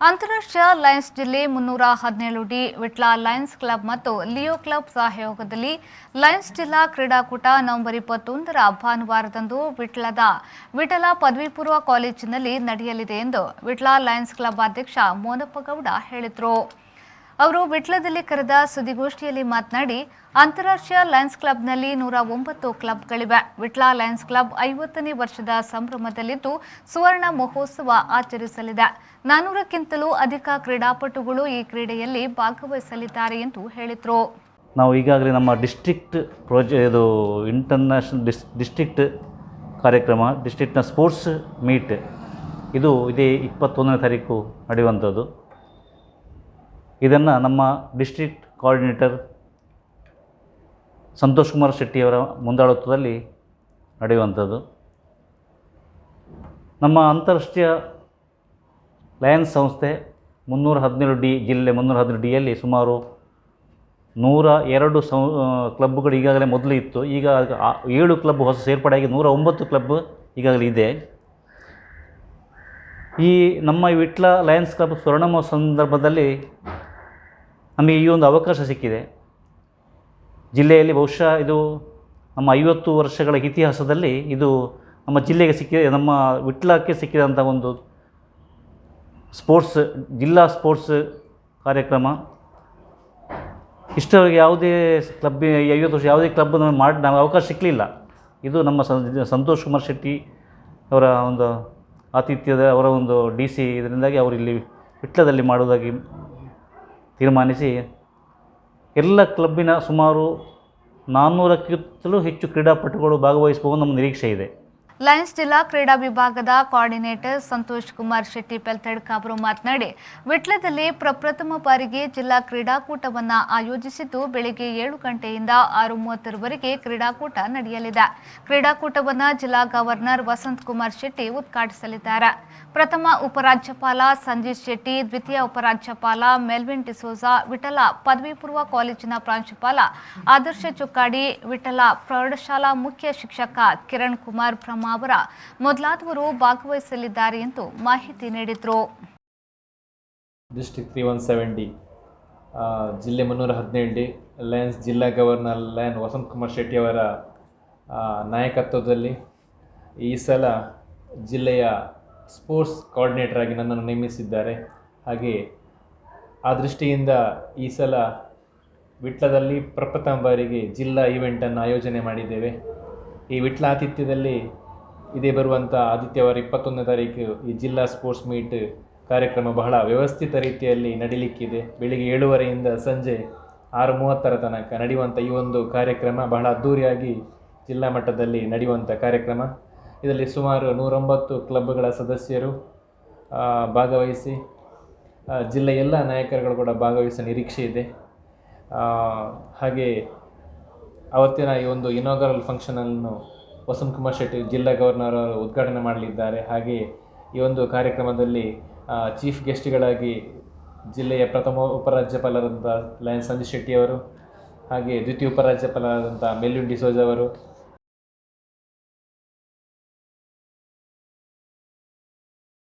ಅಂತಾರಾಷ್ಟ್ರೀಯ ಲಯನ್ಸ್ ಜಿಲ್ಲೆ 317ಡಿ Vitla Lions club ಮತ್ತು ಲಿಯೋ ಕ್ಲಬ್ ಸಹಯೋಗದಲ್ಲಿ ಲಯನ್ಸ್ ಜಿಲ್ಲಾ ಕ್ರೀಡಾಕೂಟ ನವೆಂಬರ್ 21ರ ಭಾನುವಾರದಂದು ವಿಠಲ ಪದವಿ ಪೂರ್ವ ಕಾಲೇಜಿನಲ್ಲಿ ನಡೆಯಲಿದೆ ಎಂದು ವಿಟ್ಲ ಲಯನ್ಸ್ ಕ್ಲಬ್ ಅಧ್ಯಕ್ಷ ಮೋನಪ್ಪಗೌಡ ಹೇಳಿದರು. ಅವರು ವಿಟ್ಲದಲ್ಲಿ ಕರೆದ ಸುದ್ದಿಗೋಷ್ಠಿಯಲ್ಲಿ ಮಾತನಾಡಿ, ಅಂತಾರಾಷ್ಟ್ರೀಯ ಲಯನ್ಸ್ ಕ್ಲಬ್ನಲ್ಲಿ 109 ಕ್ಲಬ್ಗಳಿವೆ. ವಿಟ್ಲ ಲಯನ್ಸ್ ಕ್ಲಬ್ 50ನೇ ವರ್ಷದ ಸಂಭ್ರಮದಲ್ಲಿದ್ದು ಸುವರ್ಣ ಮಹೋತ್ಸವ ಆಚರಿಸಲಿದೆ. 400ಕ್ಕಿಂತಲೂ ಅಧಿಕ ಕ್ರೀಡಾಪಟುಗಳು ಈ ಕ್ರೀಡೆಯಲ್ಲಿ ಭಾಗವಹಿಸಲಿದ್ದಾರೆ ಎಂದು ಹೇಳಿದರು. ನಾವು ಈಗಾಗಲೇ ನಮ್ಮ ಡಿಸ್ಟ್ರಿಕ್ಟ್ ಇದು ಇಂಟರ್ನ್ಯಾಷನಲ್ ಡಿಸ್ಟ್ರಿಕ್ಟ್ ಕಾರ್ಯಕ್ರಮ, ಡಿಸ್ಟ್ರಿಕ್ಟ್ನ ಸ್ಪೋರ್ಟ್ಸ್ ಮೀಟ್ ಇದು ಇದೇ 21ನೇ ತಾರೀಕು ನಡೆಯುವಂಥದ್ದು. ಇದನ್ನು ನಮ್ಮ ಡಿಸ್ಟ್ರಿಕ್ಟ್ ಕೋಆರ್ಡಿನೇಟರ್ ಸಂತೋಷ್ ಕುಮಾರ್ ಶೆಟ್ಟಿಯವರ ಮುಂದಾಳತ್ವದಲ್ಲಿ ನಡೆಯುವಂಥದ್ದು. ನಮ್ಮ ಅಂತಾರಾಷ್ಟ್ರೀಯ ಲಯನ್ಸ್ ಸಂಸ್ಥೆ 317ಡಿ ಜಿಲ್ಲೆ 317ಡಿಯಲ್ಲಿ ಸುಮಾರು 102 ಕ್ಲಬ್ಗಳು ಈಗಾಗಲೇ ಮೊದಲು ಇತ್ತು. ಈಗ 7 ಕ್ಲಬ್ ಹೊಸ ಸೇರ್ಪಡೆಯಾಗಿ 109 ಕ್ಲಬ್ ಈಗಾಗಲೇ ಇದೆ. ಈ ನಮ್ಮ ವಿಟ್ಲ ಲಯನ್ಸ್ ಕ್ಲಬ್ ಸ್ವರ್ಣ ಸಂದರ್ಭದಲ್ಲಿ ನಮಗೆ ಈ ಒಂದು ಅವಕಾಶ ಸಿಕ್ಕಿದೆ. ಜಿಲ್ಲೆಯಲ್ಲಿ ಬಹುಶಃ ಇದು ನಮ್ಮ 50 ವರ್ಷಗಳ ಇತಿಹಾಸದಲ್ಲಿ ಇದು ನಮ್ಮ ಜಿಲ್ಲೆಗೆ ನಮ್ಮ ವಿಟ್ಲಕ್ಕೆ ಸಿಕ್ಕಿದಂಥ ಒಂದು ಜಿಲ್ಲಾ ಸ್ಪೋರ್ಟ್ಸ್ ಕಾರ್ಯಕ್ರಮ. ಇಷ್ಟವರೆಗೆ ಯಾವುದೇ ಕ್ಲಬ್ 50 ವರ್ಷ ಯಾವುದೇ ಕ್ಲಬ್ ನಮಗೆ ಅವಕಾಶ ಸಿಕ್ಕಲಿಲ್ಲ. ಇದು ನಮ್ಮ ಸಂತೋಷ್ ಕುಮಾರ್ ಶೆಟ್ಟಿ ಅವರ ಒಂದು ಆತಿಥ್ಯದ ಅವರ ಒಂದು DC ಇದರಿಂದಾಗಿ ಅವರು ಇಲ್ಲಿ ವಿಟ್ಲದಲ್ಲಿ ಮಾಡುವುದಾಗಿ ತೀರ್ಮಾನಿಸಿ ಎಲ್ಲ ಕ್ಲಬ್ಬಿನ ಸುಮಾರು 400ಕ್ಕಿಂತಲೂ ಹೆಚ್ಚು ಕ್ರೀಡಾಪಟುಗಳು ಭಾಗವಹಿಸಬಹುದು ನಮ್ಮ ನಿರೀಕ್ಷೆ ಇದೆ. ಲಯನ್ಸ್ ಜಿಲ್ಲಾ ಕ್ರೀಡಾ ವಿಭಾಗದ ಕೋಆರ್ಡಿನೇಟರ್ ಸಂತೋಷ್ ಕುಮಾರ್ ಶೆಟ್ಟಿ ಪೆಲ್ತಡ್ಕ ಅವರು ಮಾತನಾಡಿ, ವಿಟ್ಲದಲ್ಲಿ ಪ್ರಪ್ರಥಮ ಬಾರಿಗೆ ಜಿಲ್ಲಾ ಕ್ರೀಡಾಕೂಟವನ್ನು ಆಯೋಜಿಸಿದ್ದು ಬೆಳಗ್ಗೆ 7 ಗಂಟೆಯಿಂದ 6:30ರವರೆಗೆ ಕ್ರೀಡಾಕೂಟ ನಡೆಯಲಿದೆ. ಕ್ರೀಡಾಕೂಟವನ್ನು ಜಿಲ್ಲಾ ಗವರ್ನರ್ ವಸಂತ್ ಕುಮಾರ್ ಶೆಟ್ಟಿ ಉದ್ಘಾಟಿಸಲಿದ್ದಾರೆ. ಪ್ರಥಮ ಉಪರಾಜ್ಯಪಾಲ ಸಂಜೀತ್ ಶೆಟ್ಟಿ, ದ್ವಿತೀಯ ಉಪರಾಜ್ಯಪಾಲ ಮೆಲ್ವಿನ್ ಡಿಸೋಜಾ, ವಿಠಲ ಪದವಿ ಪೂರ್ವ ಕಾಲೇಜಿನ ಪ್ರಾಂಶುಪಾಲ ಆದರ್ಶ ಚುಕ್ಕಾಡಿ, ವಿಠಲ ಪ್ರೌಢಶಾಲಾ ಮುಖ್ಯ ಶಿಕ್ಷಕ ಕಿರಣ್ ಕುಮಾರ್ ಬ್ರಹ್ಮ ಅವರ ಮೊದಲಾದವರು ಭಾಗವಹಿಸಲಿದ್ದಾರೆ ಎಂದು ಮಾಹಿತಿ ನೀಡಿದರು. ಡಿಸ್ಟ್ರಿಕ್ಟ್ 317ಡಿ ಜಿಲ್ಲೆ 317ಡಿ ಲಯನ್ಸ್ ಜಿಲ್ಲಾ ಗವರ್ನರ್ ಲಯನ್ ವಸಂತ್ ಕುಮಾರ್ ಶೆಟ್ಟಿ ಅವರ ನಾಯಕತ್ವದಲ್ಲಿ ಈ ಸಲ ಜಿಲ್ಲೆಯ ಸ್ಪೋರ್ಟ್ಸ್ ಕೋಆರ್ಡಿನೇಟರ್ ಆಗಿ ನನ್ನನ್ನು ನೇಮಿಸಿದ್ದಾರೆ. ಹಾಗೆ ಆ ದೃಷ್ಟಿಯಿಂದ ಈ ಸಲ ವಿಟ್ಲದಲ್ಲಿ ಪ್ರಪ್ರಥಮ ಬಾರಿಗೆ ಜಿಲ್ಲಾ ಈವೆಂಟನ್ನು ಆಯೋಜನೆ ಮಾಡಿದ್ದೇವೆ. ಈ ವಿಟ್ಲ ಆತಿಥ್ಯದಲ್ಲಿ ಇದೇ ಬರುವಂಥ ಆದಿತ್ಯವಾರ 21ನೇ ತಾರೀಕು ಈ ಜಿಲ್ಲಾ ಸ್ಪೋರ್ಟ್ಸ್ ಮೀಟ್ ಕಾರ್ಯಕ್ರಮ ಬಹಳ ವ್ಯವಸ್ಥಿತ ರೀತಿಯಲ್ಲಿ ನಡೀಲಿಕ್ಕಿದೆ. ಬೆಳಿಗ್ಗೆ 7:30ಯಿಂದ ಸಂಜೆ 6:30ರ ತನಕ ನಡೆಯುವಂಥ ಈ ಒಂದು ಕಾರ್ಯಕ್ರಮ ಬಹಳ ಅದ್ಧೂರಿಯಾಗಿ ಜಿಲ್ಲಾ ಮಟ್ಟದಲ್ಲಿ ನಡೆಯುವಂಥ ಕಾರ್ಯಕ್ರಮ. ಇದರಲ್ಲಿ ಸುಮಾರು 109 ಕ್ಲಬ್ಗಳ ಸದಸ್ಯರು ಭಾಗವಹಿಸಿ ಜಿಲ್ಲೆಯ ಎಲ್ಲ ನಾಯಕರುಗಳು ಕೂಡ ಭಾಗವಹಿಸುವ ನಿರೀಕ್ಷೆ ಇದೆ. ಹಾಗೆ ಅವತ್ತಿನ ಈ ಒಂದು ಇನಾಗರಲ್ ಫಂಕ್ಷನನ್ನು ವಸಂತ್ ಕುಮಾರ್ ಶೆಟ್ಟಿ ಜಿಲ್ಲಾ ಗವರ್ನರ್ ಅವರು ಉದ್ಘಾಟನೆ ಮಾಡಲಿದ್ದಾರೆ. ಹಾಗೆ ಈ ಒಂದು ಕಾರ್ಯಕ್ರಮದಲ್ಲಿ ಚೀಫ್ ಗೆಸ್ಟ್ಗಳಾಗಿ ಜಿಲ್ಲೆಯ ಪ್ರಥಮ ಉಪರಾಜ್ಯಪಾಲರಾದಂಥ ಲಯನ್ ಸಂಜೀತ್ ಶೆಟ್ಟಿ ಅವರು, ಹಾಗೆ ದ್ವಿತೀಯ ಉಪರಾಜ್ಯಪಾಲರಾದಂಥ ಮೆಲ್ವಿನ್ ಡಿಸೋಜಾ ಅವರು,